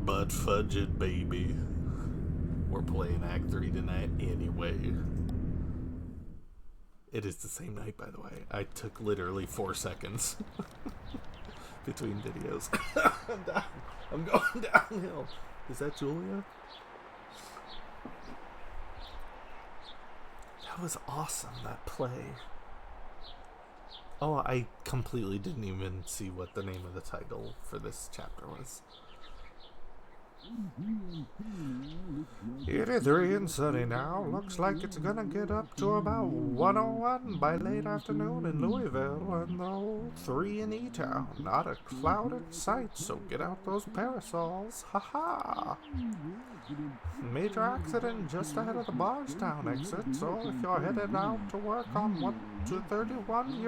But fudge it, baby. We're playing Act 3 tonight anyway. It is the same night, by the way. I took literally 4 seconds between videos. I'm going downhill. Is that Julia? That was awesome, that play. Oh, I completely didn't even see what the name of the title for this chapter was. It is 3 and sunny now. Looks like it's gonna get up to about 101 by late afternoon in Louisville and the old 3 in E-Town. Not a cloud in sight, so get out those parasols. Ha ha! Major accident just ahead of the Bardstown exit, so if you're headed out to work on 1-31,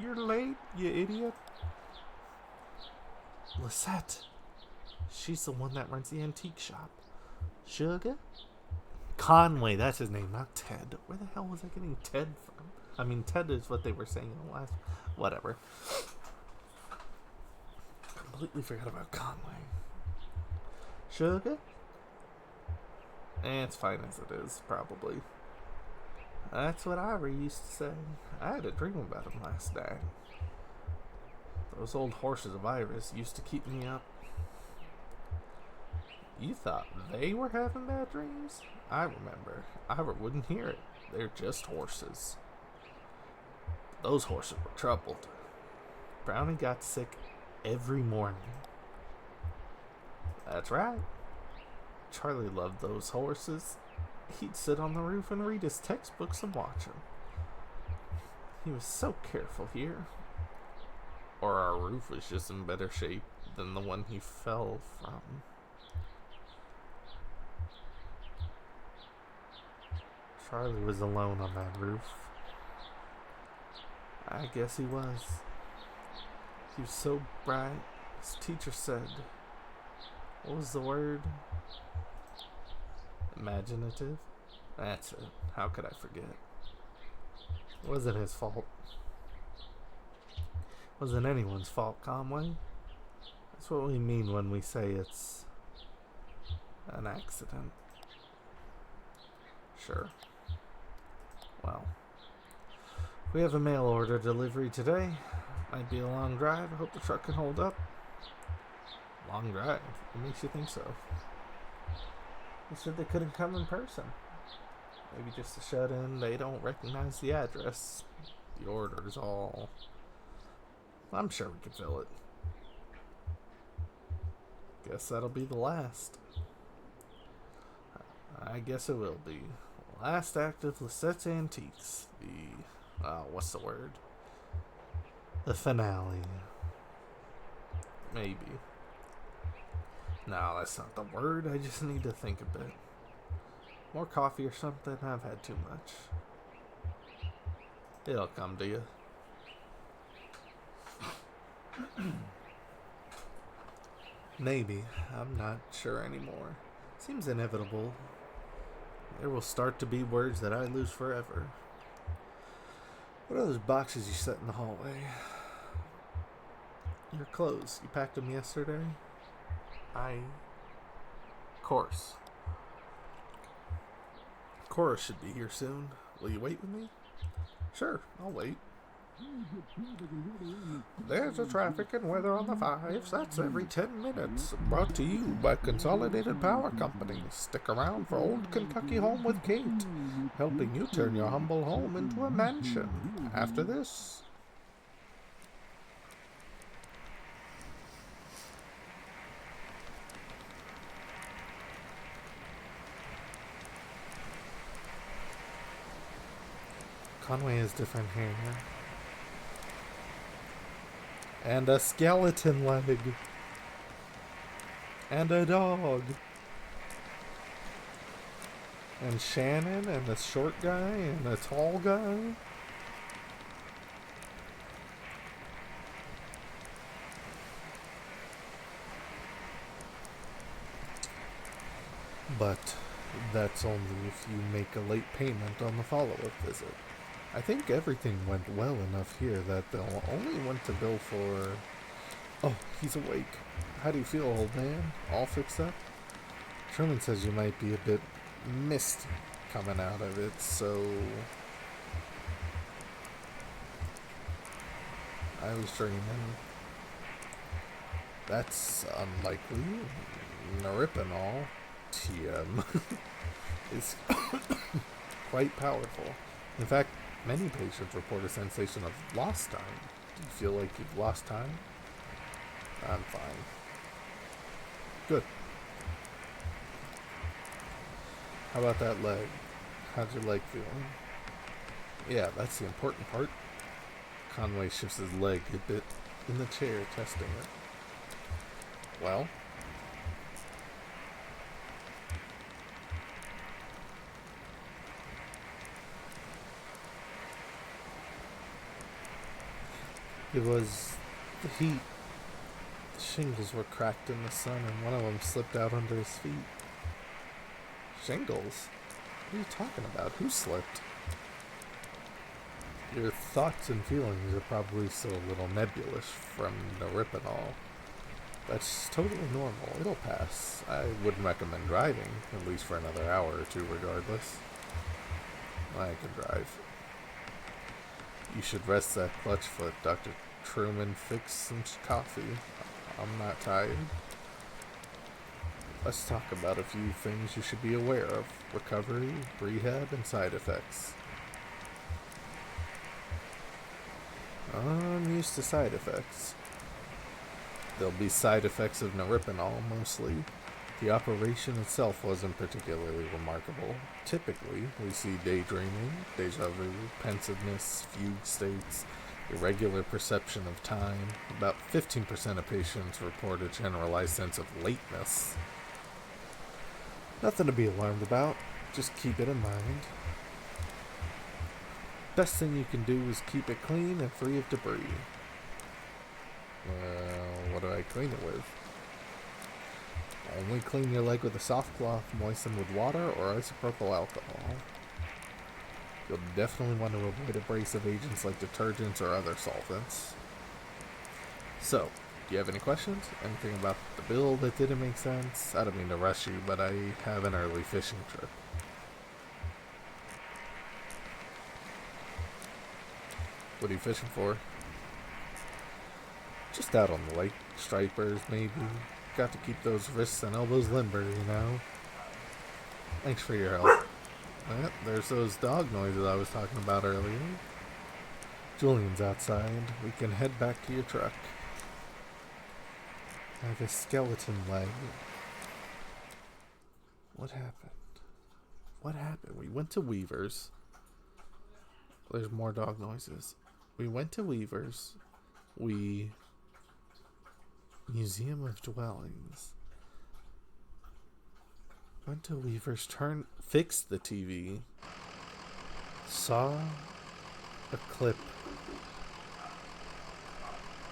you're late, you idiot. Lisette. She's the one that runs the antique shop. Sugar? Conway, that's his name, not Ted. Where the hell was I getting Ted from? I mean, Ted is what they were saying in the last... Whatever. Completely forgot about Conway. Sugar? It's fine as it is, probably. That's what Ivory used to say. I had a dream about him last night. Those old horses of Iris used to keep me up. You thought they were having bad dreams? I remember. Ivor wouldn't hear it. They're just horses. Those horses were troubled. Brownie got sick every morning. That's right. Charlie loved those horses. He'd sit on the roof and read his textbooks and watch them. He was so careful here. Or our roof was just in better shape than the one he fell from. Charlie was alone on that roof. I guess he was. He was so bright. His teacher said, what was the word? Imaginative? That's it. How could I forget? It wasn't his fault. It wasn't anyone's fault, Conway. That's what we mean when we say it's an accident. Sure. Well, we have a mail order delivery today. Might be a long drive. I hope the truck can hold up. Long drive? What makes you think so? They said they couldn't come in person. Maybe just a shut-in. They don't recognize the address. The order's all... I'm sure we can fill it. Guess that'll be the last. I guess it will be. Last act of Lisette's Antiques. The... what's the word? The finale. Maybe. No, that's not the word. I just need to think a bit. More coffee or something? I've had too much. It'll come to you. Maybe. I'm not sure anymore. Seems inevitable. There will start to be words that I lose forever. What are those boxes you set in the hallway? Your clothes. You packed them yesterday? Of course. Cora should be here soon. Will you wait with me? Sure, I'll wait. There's a traffic and weather on the 5s. That's every 10 minutes. Brought to you by Consolidated Power Company. Stick around for Old Kentucky Home with Kate, helping you turn your humble home into a mansion. After this... Conway has different hair. And a skeleton leg. And a dog. And Shannon and the short guy and the tall guy. But that's only if you make a late payment on the follow-up visit. I think everything went well enough here that they'll only want to bill for... Oh, he's awake. How do you feel, old man? All fixed up? Truman says you might be a bit misty coming out of it, so I was dreaming. That's unlikely. Noripinol, TM, is quite powerful. In fact, many patients report a sensation of lost time. Do you feel like you've lost time? I'm fine. Good. How about that leg? How's your leg feeling? Yeah, that's the important part. Conway shifts his leg a bit in the chair, testing it. Well? It was the heat. The shingles were cracked in the sun, and one of them slipped out under his feet. Shingles? What are you talking about? Who slipped? Your thoughts and feelings are probably still a little nebulous from Noripinol. That's totally normal. It'll pass. I wouldn't recommend driving, at least for another hour or two regardless. I can drive. You should rest that clutch foot, Dr. Truman. Fix some coffee. I'm not tired. Let's talk about a few things you should be aware of. Recovery, rehab, and side effects. I'm used to side effects. There'll be side effects of Noripinol, mostly. The operation itself wasn't particularly remarkable. Typically, we see daydreaming, deja vu, pensiveness, fugue states, irregular perception of time. About 15% of patients report a generalized sense of lateness. Nothing to be alarmed about. Just keep it in mind. Best thing you can do is keep it clean and free of debris. What do I clean it with? Only clean your leg with a soft cloth moistened with water or isopropyl alcohol. You'll definitely want to avoid abrasive agents like detergents or other solvents. So, do you have any questions? Anything about the bill that didn't make sense? I don't mean to rush you, but I have an early fishing trip. What are you fishing for? Just out on the lake. Stripers, maybe. Got to keep those wrists and elbows limber, you know? Thanks for your help. There's those dog noises I was talking about earlier. Julian's outside. We can head back to your truck. I have a skeleton leg. What happened? What happened? We went to Weaver's. There's more dog noises. We went to Weaver's. Museum of Dwellings. Went to Weaver's, fixed the TV. Saw a clip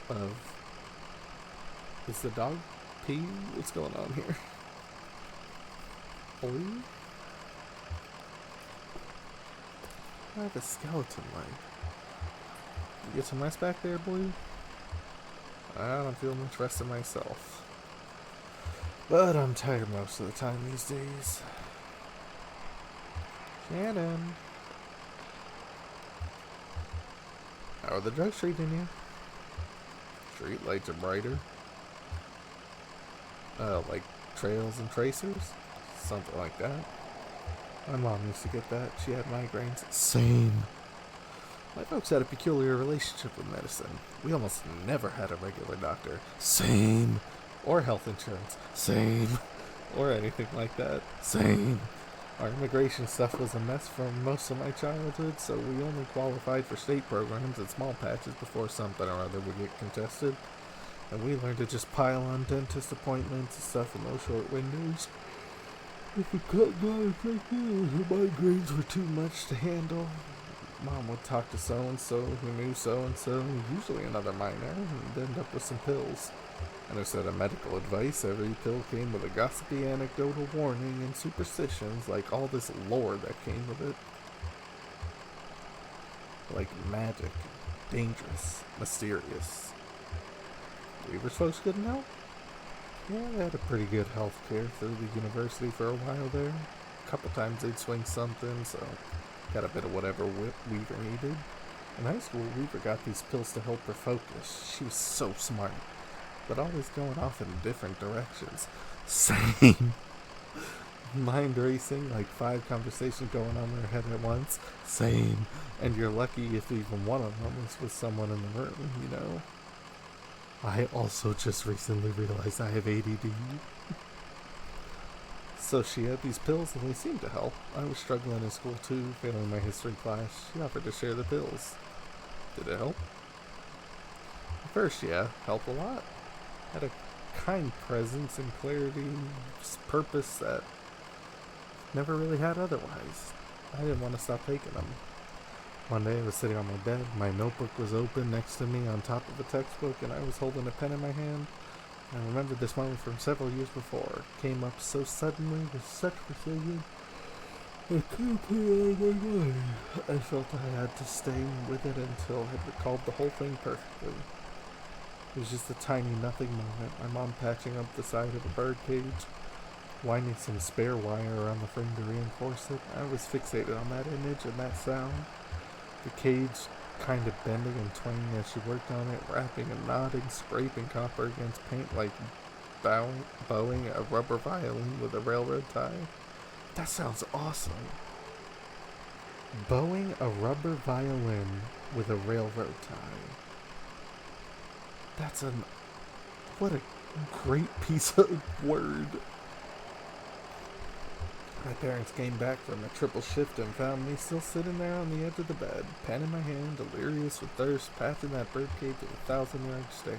of... Is the dog pee? What's going on here? Boy? I have a skeleton leg. You get some rest back there, boy? I don't feel much rest in myself. But I'm tired most of the time these days. Shannon. How are the drugs treating you? Street lights are brighter. Like trails and tracers? Something like that. My mom used to get that. She had migraines. Same. My folks had a peculiar relationship with medicine. We almost never had a regular doctor. Same. Or health insurance. Same. Or anything like that. Same. Our immigration stuff was a mess for most of my childhood, so we only qualified for state programs and small patches before something or other would get contested. And we learned to just pile on dentist appointments and stuff in those short windows. If it cut my migraines were too much to handle, Mom would talk to so-and-so who knew so-and-so, usually another minor, and end up with some pills. And instead of medical advice, every pill came with a gossipy anecdotal warning and superstitions, like all this lore that came with it. Like magic, dangerous, mysterious. Weaver's folks couldn't help? Yeah, they had a pretty good health care through the university for a while there. A couple times they'd swing something, so got a bit of whatever Weaver needed. In high school, Weaver got these pills to help her focus. She was so smart, but always going off in different directions. Same. Mind racing, like 5 conversations going on in her head at once. Same. And you're lucky if even one of them was with someone in the room, you know? I also just recently realized I have ADD. So she had these pills and they seemed to help. I was struggling in school too, failing my history class. She offered to share the pills. Did it help? At first, yeah, helped a lot. Had a kind presence and clarity, purpose that never really had otherwise. I didn't want to stop taking them. One day I was sitting on my bed, my notebook was open next to me on top of a textbook, and I was holding a pen in my hand. I remembered this moment from several years before. It came up so suddenly with such precision. I couldn't put it out of my mind. I felt I had to stay with it until I had recalled the whole thing perfectly. It was just a tiny nothing moment. My mom patching up the side of a bird cage, winding some spare wire around the frame to reinforce it. I was fixated on that image and that sound. The cage kind of bending and twanging as she worked on it, rapping and nodding, scraping copper against paint like bowing a rubber violin with a railroad tie. That sounds awesome. Bowing a rubber violin with a railroad tie. What a great piece of word. My parents came back from a triple shift and found me still sitting there on the edge of the bed, pen in my hand, delirious with thirst, patching that birdcage with a 1,000-yard stare.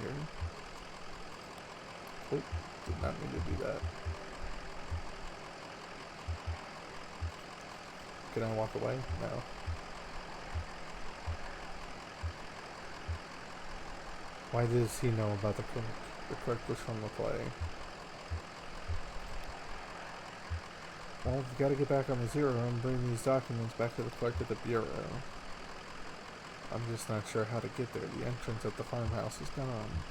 Oh, did not mean to do that. Can I walk away? No. Why does he know about the clerk? The clerk was from the play. Well, we've got to get back on the zero and bring these documents back to the clerk at the bureau. I'm just not sure how to get there. The entrance at the farmhouse is gone.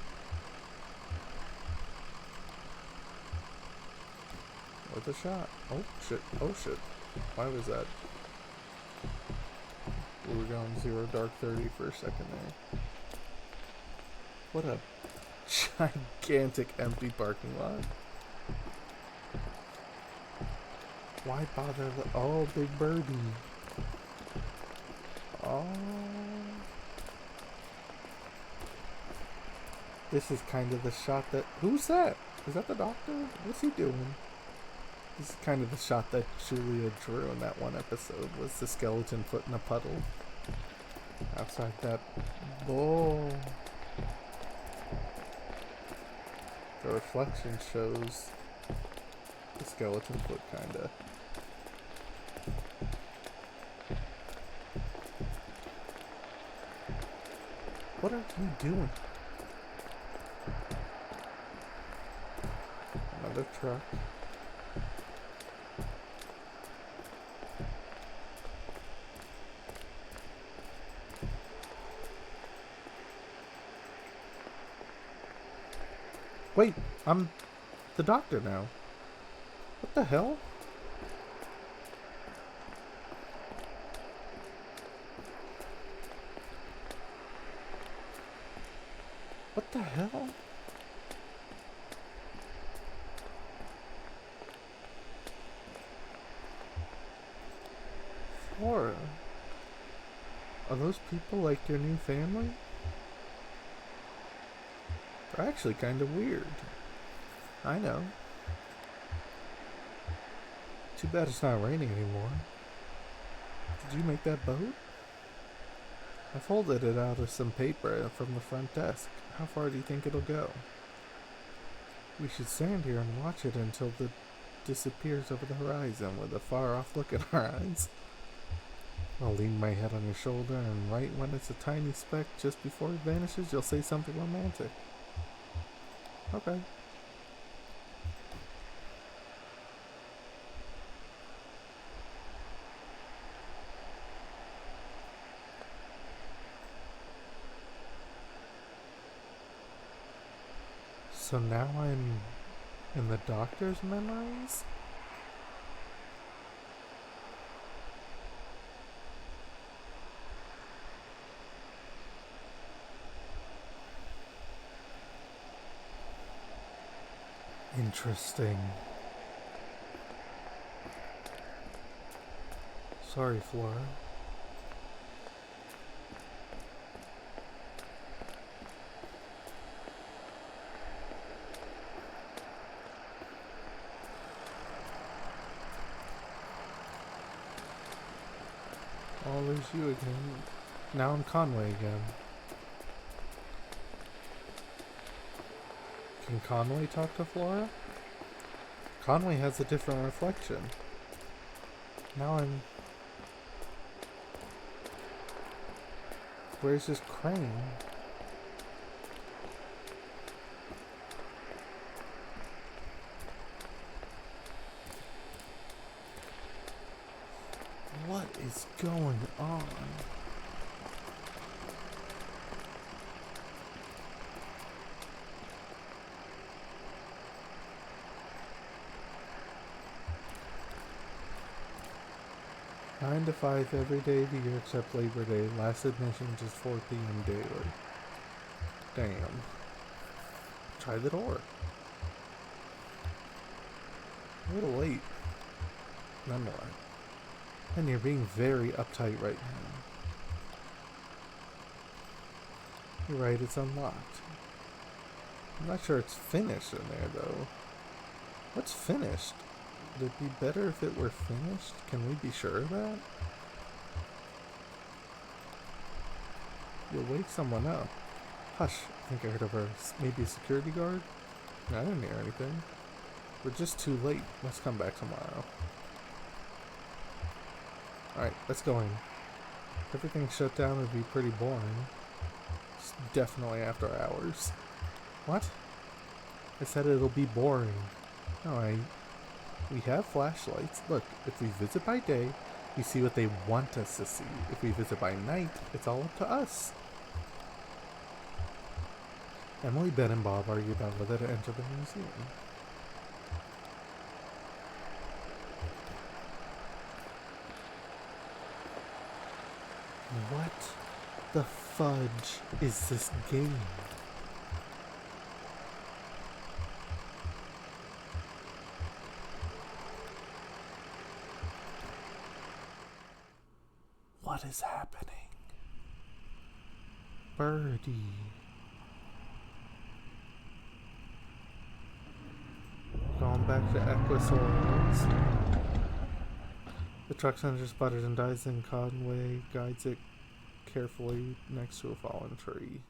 Worth a shot. Oh shit. Oh shit. Why was that? We were going 0 dark 30 for a second there. What a gigantic empty parking lot. Why bother oh, big birdie. Oh. This is kind of the shot that... Who's that? Is that the doctor? What's he doing? This is kind of the shot that Julia drew in that one episode. Was the skeleton foot in a puddle. Outside that bowl. The reflection shows the skeleton foot kinda. What are you doing? Another truck. Wait, I'm the doctor now. What the hell? What the hell? Flora, are those people like your new family? They're actually kind of weird. I know. Too bad it's not raining anymore. Did you make that boat? I folded it out of some paper from the front desk. How far do you think it'll go? We should stand here and watch it until it disappears over the horizon with a far-off look in our eyes. I'll lean my head on your shoulder, and right when it's a tiny speck just before it vanishes, you'll say something romantic. Okay. So now I'm In the doctor's memories? Interesting. Sorry, Flora. Oh, there's you again. Now I'm Conway again. Can Conway talk to Flora? Conway has a different reflection. Now I'm... Where's this crane? What is going on? Nine to 5 every day of the year except Labor Day. Last admission is 4 p.m. daily. Damn. Try the door. A little late. Nonetheless. And you're being very uptight right now. You're right, it's unlocked. I'm not sure it's finished in there, though. What's finished? Would it be better if it were finished? Can we be sure of that? You'll wake someone up. Hush, I think I heard of maybe a security guard? No, I didn't hear anything. We're just too late. Let's come back tomorrow. Alright, let's go in. If everything shut down, would be pretty boring. It's definitely after hours. What? I said it'll be boring. Alright. We have flashlights. Look, if we visit by day, we see what they want us to see. If we visit by night, it's all up to us. Emily, Ben, and Bob argue about whether to enter the museum. What the fudge is this game? What is happening? Birdie. Going back to Equisoils. The truck center spotted and dies in Conway guides it carefully next to a fallen tree.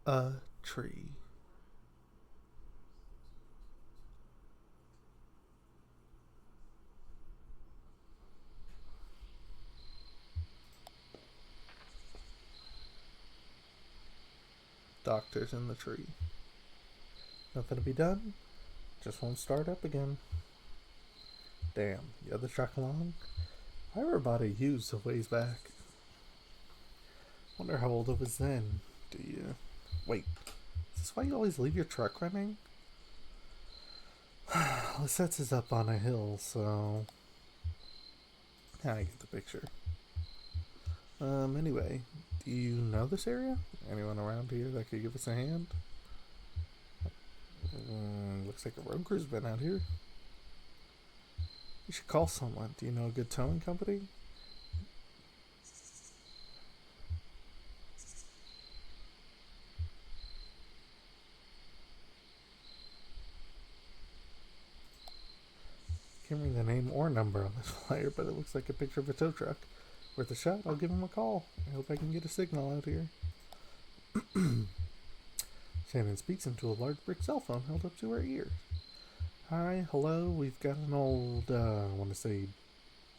A tree. Doctor's in the tree. Nothing to be done. Just won't start up again. Damn, the other truck along? I ever bought a used a ways back. Wonder how old it was then. Do you... Wait, is this why you always leave your truck running? Lisette's is up on a hill, so... I get the picture. Anyway, do you know this area? Anyone around here that could give us a hand? Looks like a road crew's been out here. You should call someone. Do you know a good towing company? Can't read the name or number on this flyer, but it looks like a picture of a tow truck. Worth a shot, I'll give him a call. I hope I can get a signal out here. Shannon speaks into a large brick cell phone held up to her ear. Hi, hello, we've got an old, I want to say,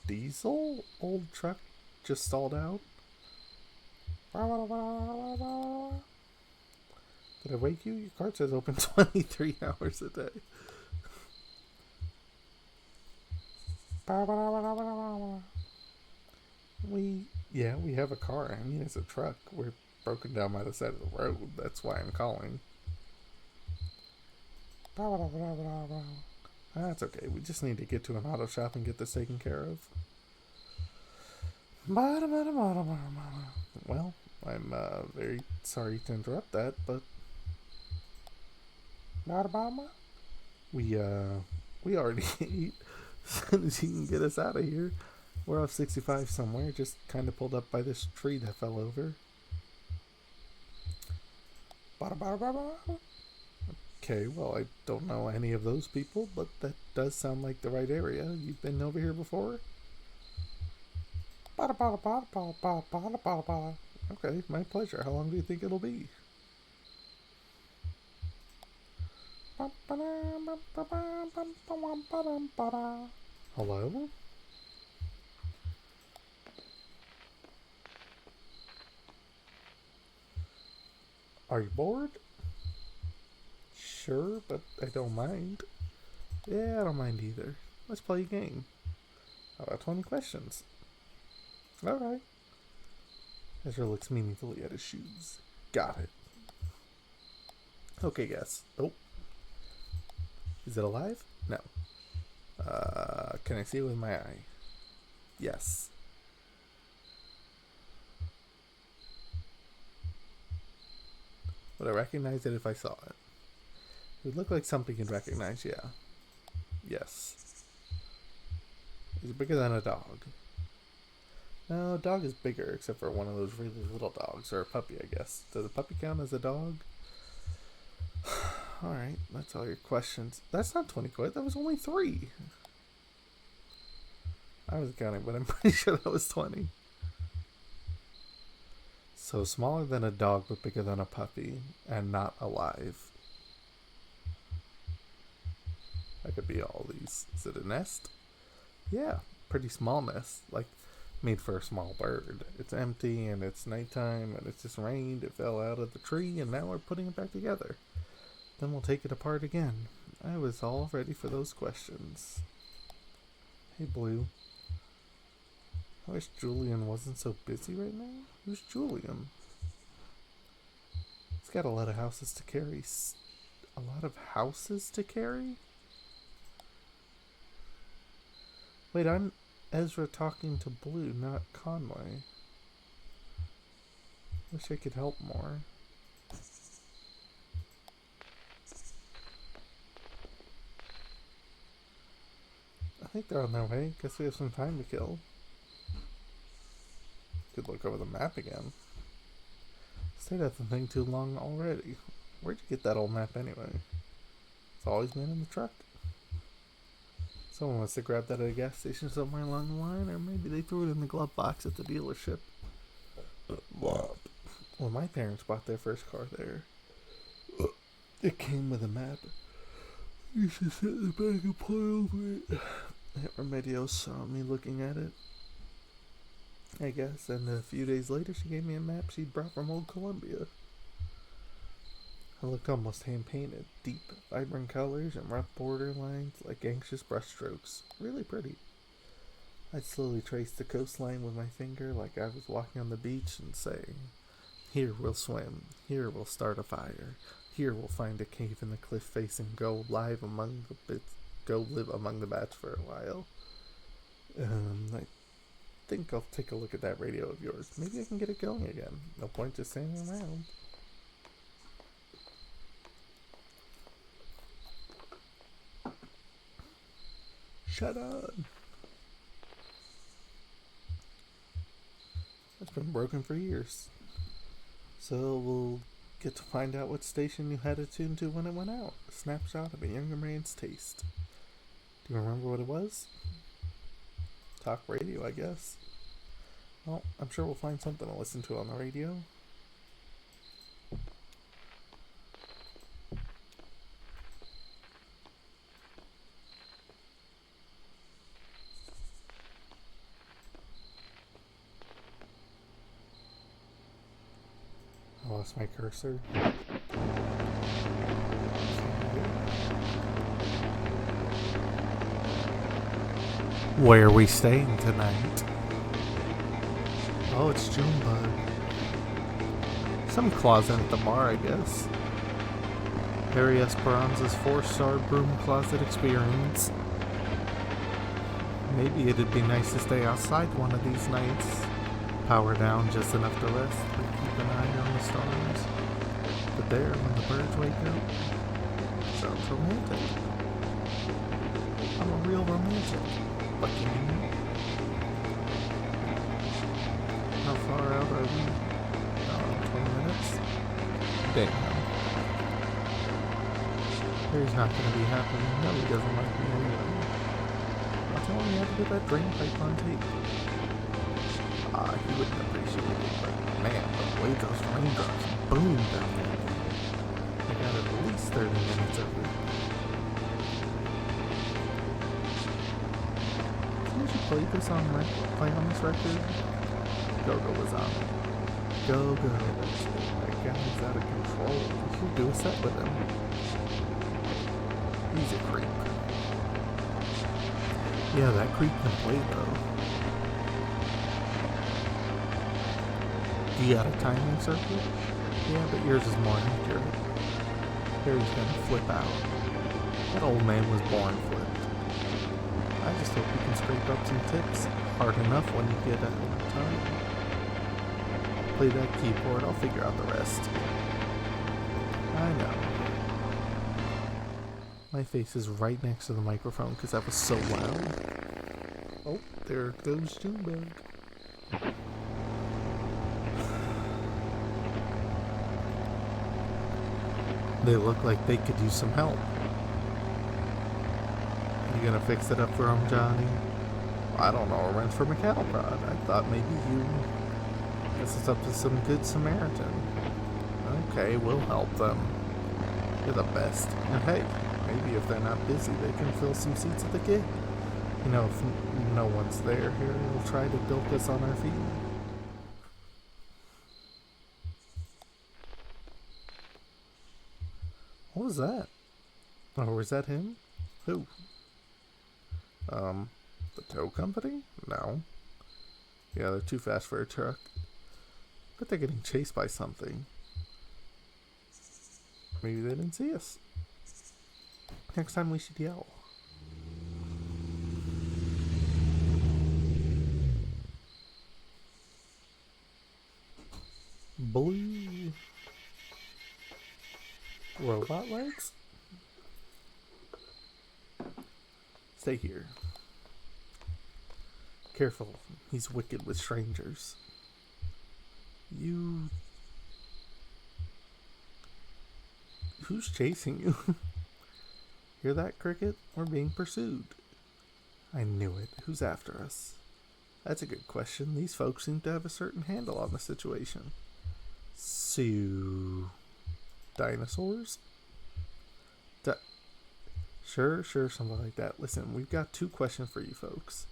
diesel? Old truck just stalled out. Did I wake you? Your cart says open 23 hours a day. we have a car. I mean, it's a truck. We're broken down by the side of the road. That's why I'm calling. That's okay. We just need to get to an auto shop and get this taken care of. Well, I'm very sorry to interrupt that, but we already ate. As soon as you can get us out of here, we're off 65 somewhere. Just kind of pulled up by this tree that fell over. Okay, well, I don't know any of those people, but that does sound like the right area. You've been over here before? Okay, my pleasure. How long do you think it'll be? Hello? Are you bored? Sure, but I don't mind. Yeah, I don't mind either. Let's play a game. How about 20 questions? Alright. Ezra looks meaningfully at his shoes. Got it. Okay, guess. Oh. Is it alive? No. Can I see it with my eye? Yes. Would I recognize it if I saw it? It would look like something you'd recognize, yeah. Yes. Is it bigger than a dog? No, a dog is bigger, except for one of those really little dogs, or a puppy, I guess. Does a puppy count as a dog? Alright, that's all your questions. That's not 20 quid, that was only 3. I was counting, but I'm pretty sure that was 20. So smaller than a dog, but bigger than a puppy, and not alive. That could be all these. Is it a nest? Yeah, pretty small nest, like made for a small bird. It's empty and it's nighttime and it's just rained. It fell out of the tree and now we're putting it back together. Then we'll take it apart again. I was all ready for those questions. Hey, Blue. I wish Julian wasn't so busy right now. Who's Julian? He's got a lot of houses to carry. A lot of houses to carry? Wait, I'm Ezra talking to Blue, not Conway. Wish I could help more. I think they're on their way. Guess we have some time to kill. Could look over the map again. Stayed at the thing too long already. Where'd you get that old map anyway? It's always been in the truck. Someone must have grabbed that at a gas station somewhere along the line, or maybe they threw it in the glove box at the dealership. Well, my parents bought their first car there. It came with a map. I used to sit in the back and play over it. Aunt Remedios saw me looking at it, I guess, and a few days later she gave me a map she'd brought from old Columbia. It looked almost hand-painted, deep, vibrant colors and rough border lines like anxious brushstrokes. Really pretty. I'd slowly trace the coastline with my finger like I was walking on the beach and saying, "Here we'll swim, here we'll start a fire, here we'll find a cave in the cliff face and go live among the bits, go live among the bats for a while." I think I'll take a look at that radio of yours. Maybe I can get it going again. No point just standing around. Shut up. It's been broken for years. So we'll get to find out what station you had it tuned to when it went out. A snapshot of a younger man's taste. Do you remember what it was? Talk radio, I guess. Well, I'm sure we'll find something to listen to on the radio. I lost my cursor. Where are we staying tonight? Oh, it's Junebug. Some closet at the bar, I guess. Harry Esperanza's 4-star broom closet experience. Maybe it'd be nice to stay outside one of these nights. Power down just enough to rest, but keep an eye on the stars. But there, when the birds wake up, sounds romantic. I'm a real romantic. What do you mean? How far out are we? 20 minutes? Damn. Harry's not gonna be happy. No, he doesn't like me anyway. I'll tell him he had to get that drain pipe on tape. He wouldn't appreciate it, but man, the way those raindrops boom down there. I got at least 30 minutes of it. Didn't you play this on this record? Go-Go was on it. Go-Go. That guy's out of control. We should do a set with him. He's a creep. Yeah, that creep can play though. You got a timing circuit? Yeah, but yours is more accurate. Harry's gonna flip out. That old man was born flipped. I just hope you can scrape up some tips hard enough when you get out of time. Play that keyboard, I'll figure out the rest. I know. My face is right next to the microphone because that was so loud. Oh, there goes Junebug. They look like they could use some help. You gonna fix it up for them, Johnny? I don't know, a wrench from a cattle prod. I thought maybe you... Guess it's up to some good Samaritan. Okay, we'll help them. You're the best. And hey, maybe if they're not busy, they can fill some seats at the gig. You know, if no one's there, here we'll try to bilk us on our feet. What was that? Oh, was that him? Who? The tow company? No. Yeah, they're too fast for a truck. But they're getting chased by something. Maybe they didn't see us. Next time we should yell. Blue. Robot legs? Stay here. Careful, he's wicked with strangers. You... Who's chasing you? Hear that, Cricket? We're being pursued. I knew it. Who's after us? That's a good question. These folks seem to have a certain handle on the situation. So... Dinosaurs? Sure, something like that. Listen, we've got 2 questions for you folks.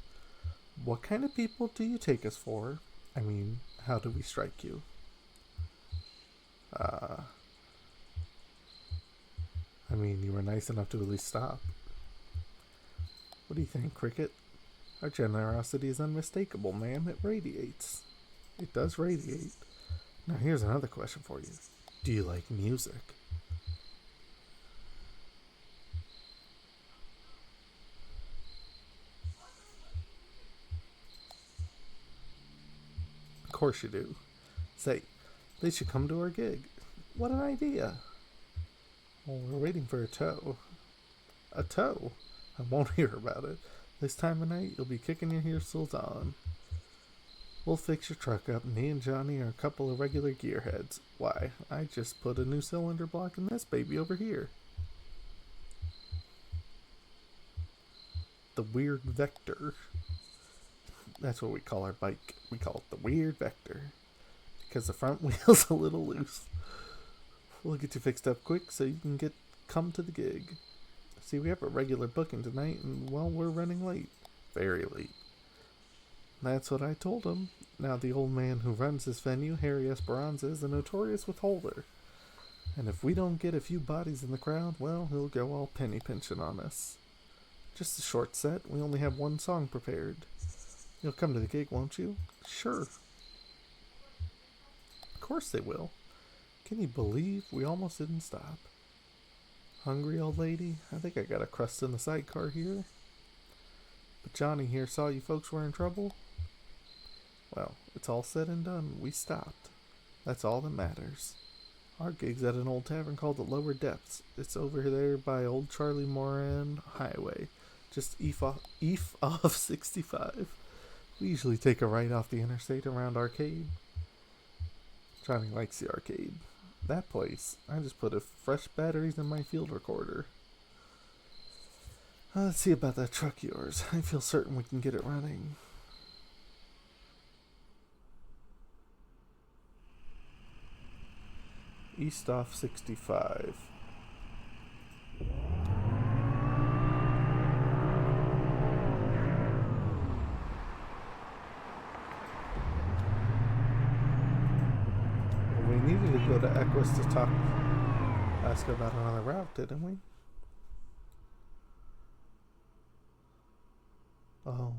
What kind of people do you take us for? I mean, how do we strike you? I mean, you were nice enough to at least stop. What do you think, Cricket? Our generosity is unmistakable, ma'am. It radiates. It does radiate. Now here's another question for you. Do you like music? Of course you do. Say, they should come to our gig. What an idea. Well, we're waiting for a tow. A tow? I won't hear about it. This time of night, you'll be kicking your heels on. We'll fix your truck up. Me and Johnny are a couple of regular gearheads. Why, I just put a new cylinder block in this baby over here. The Weird Vector. That's what we call our bike. We call it the Weird Vector. Because the front wheel's a little loose. We'll get you fixed up quick so you can come to the gig. See, we have a regular booking tonight, and, well, we're running late. Very late. That's what I told him. Now, the old man who runs this venue, Harry Esperanza, is a notorious withholder. And if we don't get a few bodies in the crowd, well, he'll go all penny pinching on us. Just a short set. We only have 1 song prepared. You'll come to the gig, won't you? Sure. course they will. Can you believe we almost didn't stop? Hungry, old lady? I think I got a crust in the sidecar here. But Johnny here saw you folks were in trouble. Well, it's all said and done. We stopped. That's all that matters. Our gig's at an old tavern called the Lower Depths. It's over there by Old Charlie Moran Highway, just east off 65. We usually take a right off the interstate around Arcade. Johnny likes the Arcade. That place. I just put fresh batteries in my field recorder. Let's see about that truck of yours. I feel certain we can get it running. East off 65. We needed to go to Equus to ask about another route, didn't we? Oh.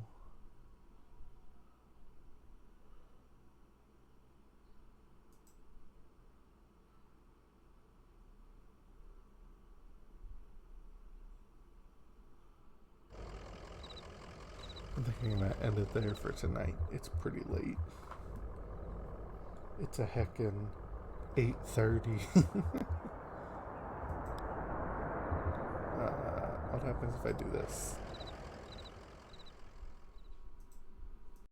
I think I'm gonna end it there for tonight. It's pretty late. It's a heckin' 8:30. What happens if I do this?